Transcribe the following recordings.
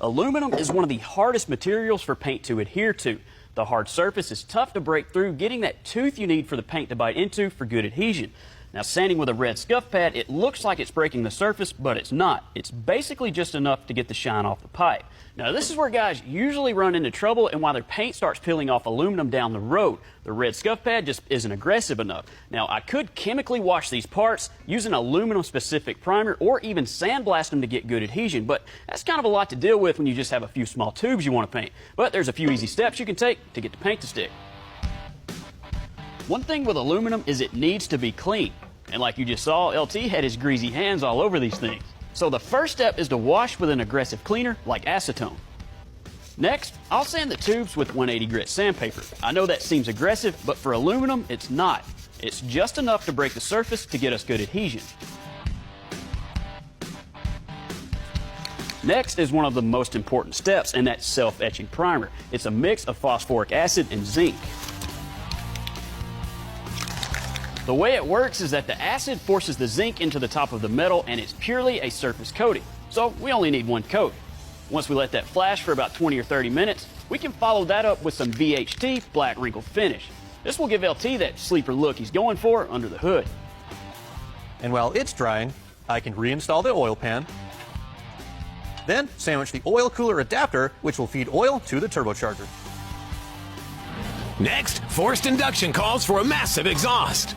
Aluminum is one of the hardest materials for paint to adhere to. The hard surface is tough to break through, getting that tooth you need for the paint to bite into for good adhesion. Now, sanding with a red scuff pad, it looks like it's breaking the surface, but it's not. It's basically just enough to get the shine off the pipe. Now, this is where guys usually run into trouble and why their paint starts peeling off aluminum down the road. The red scuff pad just isn't aggressive enough. Now, I could chemically wash these parts, use an aluminum-specific primer, or even sandblast them to get good adhesion, but that's kind of a lot to deal with when you just have a few small tubes you want to paint. But there's a few easy steps you can take to get the paint to stick. One thing with aluminum is it needs to be clean. And like you just saw, LT had his greasy hands all over these things. So the first step is to wash with an aggressive cleaner like acetone. Next, I'll sand the tubes with 180 grit sandpaper. I know that seems aggressive, but for aluminum, it's not. It's just enough to break the surface to get us good adhesion. Next is one of the most important steps, and that's self-etching primer. It's a mix of phosphoric acid and zinc. The way it works is that the acid forces the zinc into the top of the metal, and it's purely a surface coating. So we only need one coat. Once we let that flash for about 20 or 30 minutes, we can follow that up with some VHT black wrinkle finish. This will give LT that sleeper look he's going for under the hood. And while it's drying, I can reinstall the oil pan, then sandwich the oil cooler adapter, which will feed oil to the turbocharger. Next, forced induction calls for a massive exhaust.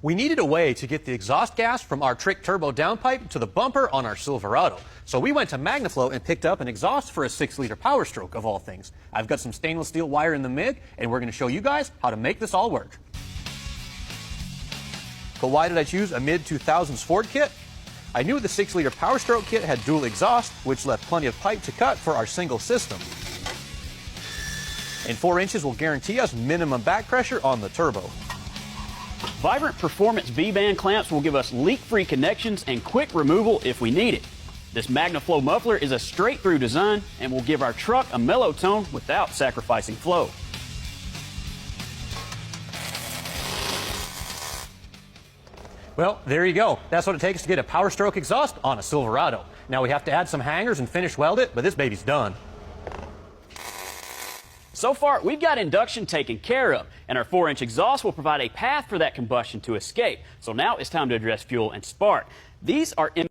We needed a way to get the exhaust gas from our trick turbo downpipe to the bumper on our Silverado. So we went to MagnaFlow and picked up an exhaust for a 6-liter Power Stroke, of all things. I've got some stainless steel wire in the MIG, and we're going to show you guys how to make this all work. But why did I choose a mid-2000s Ford kit? I knew the 6-liter Power Stroke kit had dual exhaust, which left plenty of pipe to cut for our single system. And 4 inches will guarantee us minimum back pressure on the turbo. Vibrant Performance V-band clamps will give us leak-free connections and quick removal if we need it. This MagnaFlow muffler is a straight-through design and will give our truck a mellow tone without sacrificing flow. Well, there you go. That's what it takes to get a Power Stroke exhaust on a Silverado. Now we have to add some hangers and finish weld it, but this baby's done. So far, we've got induction taken care of, and our 4-inch exhaust will provide a path for that combustion to escape. So now it's time to address fuel and spark. These are